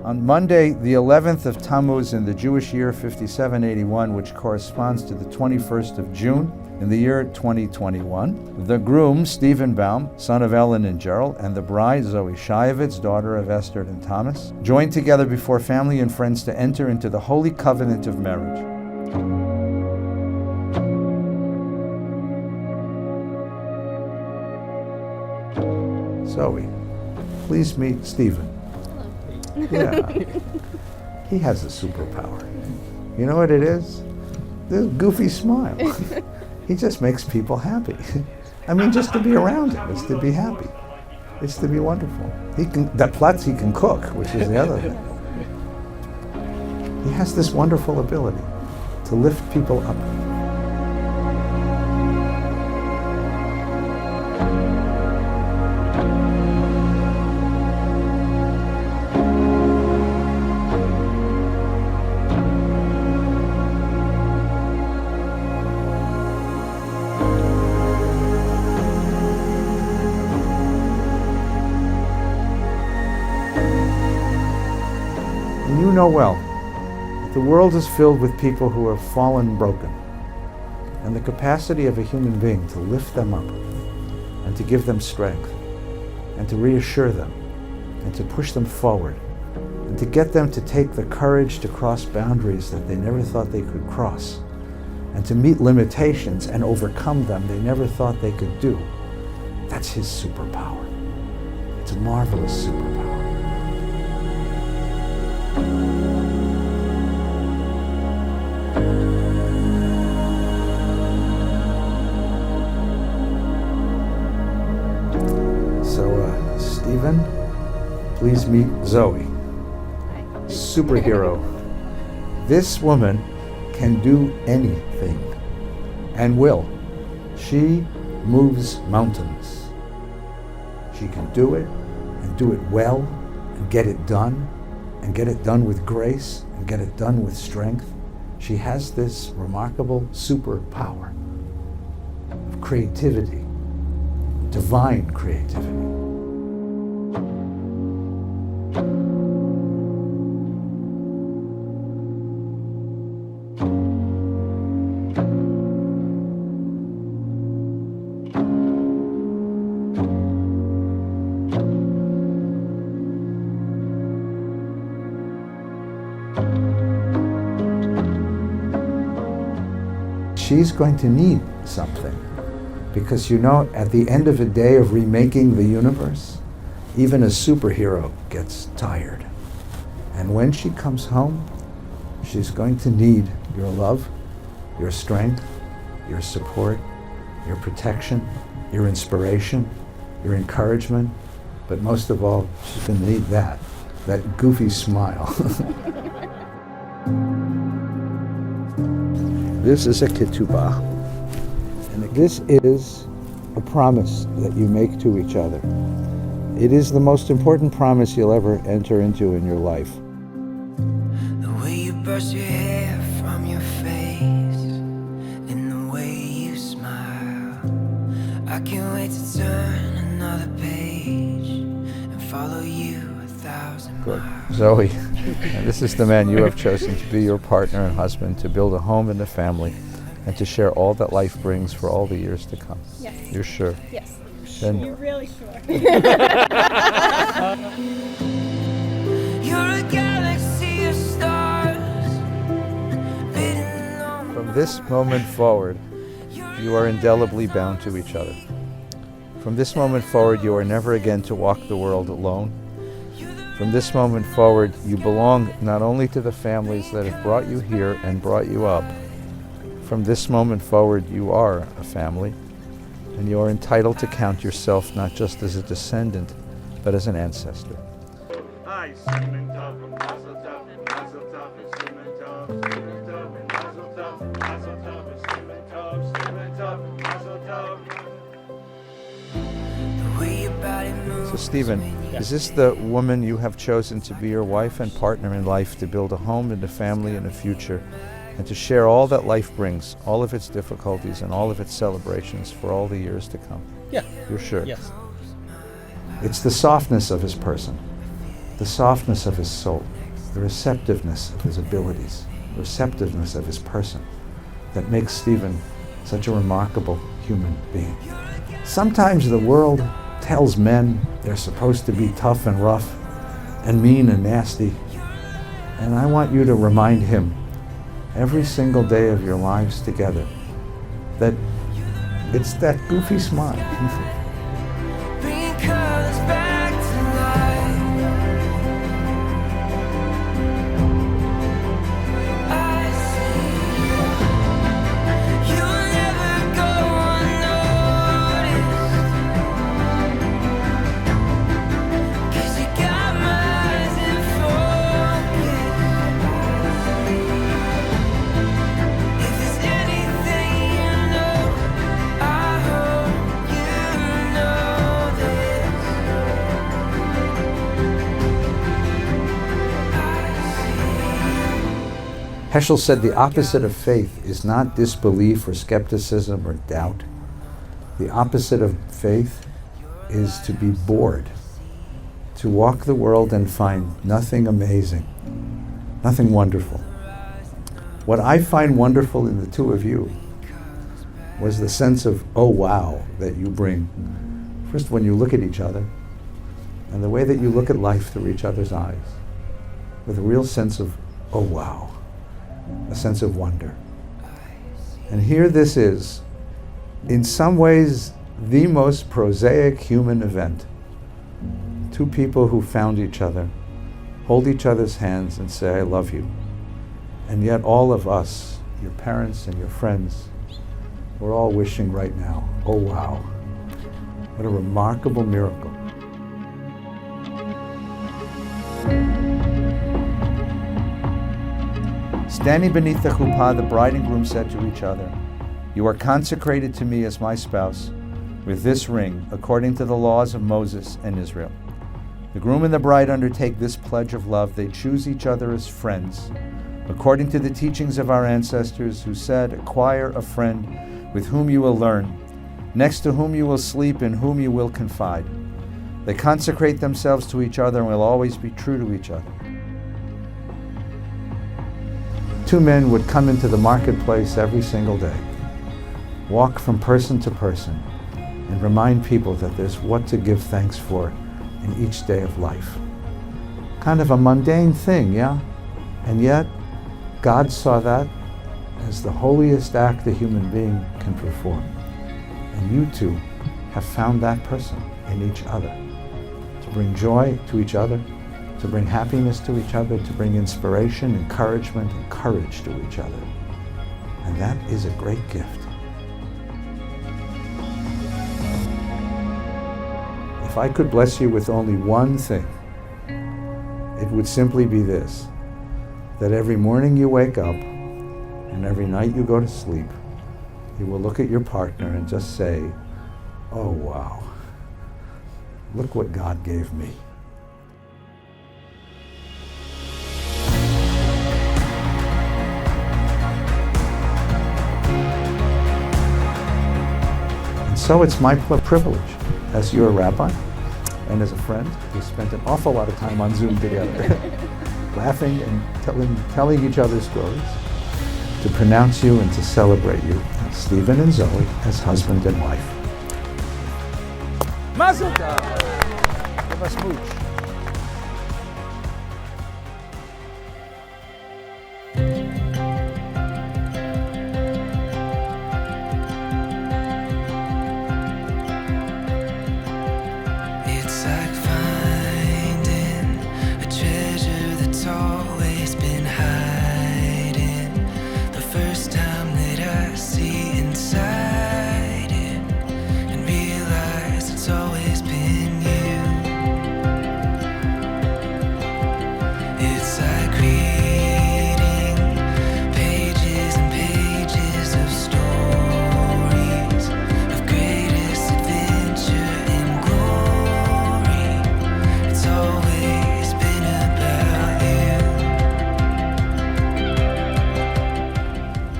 On Monday, the 11th of Tammuz in the Jewish year 5781, which corresponds to the 21st of June in the year 2021, the groom, Stephen Baum, son of Ellen and Gerald, and the bride, Zoe Shayevitz, daughter of Esther and Thomas, joined together before family and friends to enter into the holy covenant of marriage. Zoe, please meet Stephen. Yeah, he has a superpower. You know what it is? This goofy smile. He just makes people happy. I mean, just to be around him is to be happy. It's to be wonderful. He can cook, which is the other thing. He has this wonderful ability to lift people up. You know well that the world is filled with people who are fallen broken, and the capacity of a human being to lift them up and to give them strength and to reassure them and to push them forward and to get them to take the courage to cross boundaries that they never thought they could cross and to meet limitations and overcome them they never thought they could do. That's his superpower. It's a marvelous superpower. So, Stephen, please meet Zoe, superhero. This woman can do anything and will. She moves mountains. She can do it and do it well and get it done and get it done with grace and get it done with strength. She has this remarkable superpower of creativity, divine creativity. She's going to need something, because you know, at the end of a day of remaking the universe, even a superhero gets tired. And when she comes home, she's going to need your love, your strength, your support, your protection, your inspiration, your encouragement, but most of all, she's going to need that goofy smile. This is a ketubah, and this is a promise that you make to each other. It is the most important promise you'll ever enter into in your life. The way you brush your hair from your face, and the way you smile, I can't wait to turn another page and follow you 1,000 Good. miles. Zoe, and this is the man you have chosen to be your partner and husband, to build a home and a family, and to share all that life brings for all the years to come. Yes. You're sure? Yes. Then You're really sure. You're a galaxy of stars, written on from this moment forward, you are indelibly bound to each other. From this moment forward, you are never again to walk the world alone. From this moment forward, you belong not only to the families that have brought you here and brought you up. From this moment forward, you are a family, and you are entitled to count yourself not just as a descendant, but as an ancestor. the way your body moves. So Stephen, is this the woman you have chosen to be your wife and partner in life, to build a home and a family and a future, and to share all that life brings, all of its difficulties and all of its celebrations for all the years to come? Yeah. You're sure? Yes. It's the softness of his person. the softness of his soul, the receptiveness of his abilities, the receptiveness of his person that makes Stephen such a remarkable human being. Sometimes the world tells men they're supposed to be tough and rough and mean and nasty. And I want you to remind him every single day of your lives together that it's that goofy smile. Bringing colors back to life. I see you. You'll never go unnoticed. 'Cause you got my eyes in focus. If there's anything you know, I hope you know this. Heschel said the opposite of faith is not disbelief or skepticism or doubt. The opposite of faith is to be bored, to walk the world and find nothing amazing, nothing wonderful. What I find wonderful in the two of you was the sense of, oh wow, that you bring. First, when you look at each other, and the way that you look at life through each other's eyes, with a real sense of, oh wow, a sense of wonder. And here this is, in some ways, the most prosaic human event. Two people who found each other, hold each other's hands and say, I love you. And yet all of us, your parents and your friends, we're all wishing right now, oh wow, what a remarkable miracle. Standing beneath the chuppah, the bride and groom said to each other, you are consecrated to me as my spouse with this ring, according to the laws of Moses and Israel. The groom and the bride undertake this pledge of love. They choose each other as friends, according to the teachings of our ancestors who said, acquire a friend with whom you will learn, next to whom you will sleep, in whom you will confide. They consecrate themselves to each other and will always be true to each other. Two men would come into the marketplace every single day, walk from person to person, and remind people that there's what to give thanks for in each day of life. Kind of a mundane thing, yeah? And yet, God saw that as the holiest act a human being can perform. And you two have found that person in each other, to bring joy to each other, to bring happiness to each other, to bring inspiration, encouragement, and courage to each other. And that is a great gift. If I could bless you with only one thing, it would simply be this, that every morning you wake up and every night you go to sleep, you will look at your partner and just say, oh wow, look what God gave me. And so it's my privilege as your rabbi and as a friend. We spent an awful lot of time on Zoom together, laughing and telling each other stories, to pronounce you and to celebrate you, Stephen and Zoe, as husband and wife. Mazel tov! Give us smooch. It's like finding a treasure that's always been hiding. The first time that I see inside it and realize it's always been you. It's like reading pages and pages of stories of greatest adventure and glory. It's always been about you.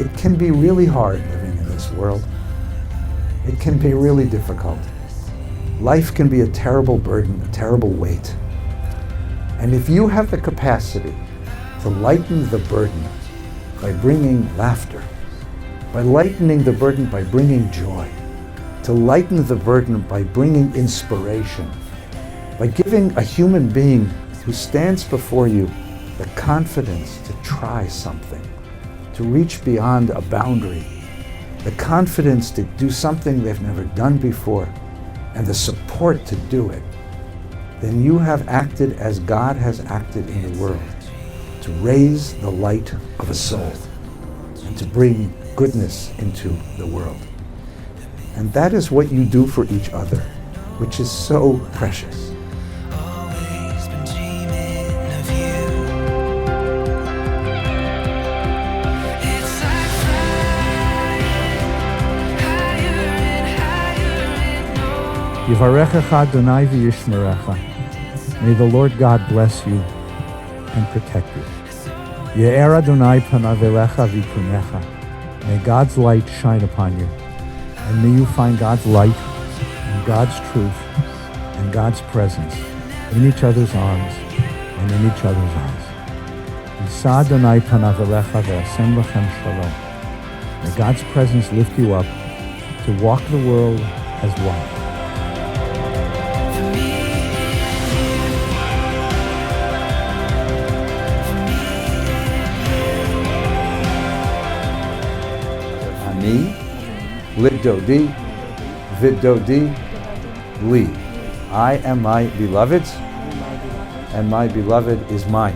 It can be really hard living in this world. It can be really difficult. Life can be a terrible burden, a terrible weight. And if you have the capacity to lighten the burden by bringing laughter, by lightening the burden by bringing joy, to lighten the burden by bringing inspiration, by giving a human being who stands before you the confidence to try something, to reach beyond a boundary, the confidence to do something they've never done before, and the support to do it, then you have acted as God has acted in the world, to raise the light of a soul and to bring goodness into the world. And that is what you do for each other, which is so precious. Always been dreaming of you. It's like flying higher and higher and Yivarechecha Adonai v'yishmerecha. May the Lord God bless you and protect you. Ye'er Adonai panav elecha v'yikunecha. May God's light shine upon you, and may you find God's light and God's truth and God's presence in each other's arms and in each other's eyes. Yisa Adonai panav elecha ve'asem lechem shalom. May God's presence lift you up to walk the world as one. Ani, Lidodi, Vidodi, Li. I am my beloved's, and my beloved is mine.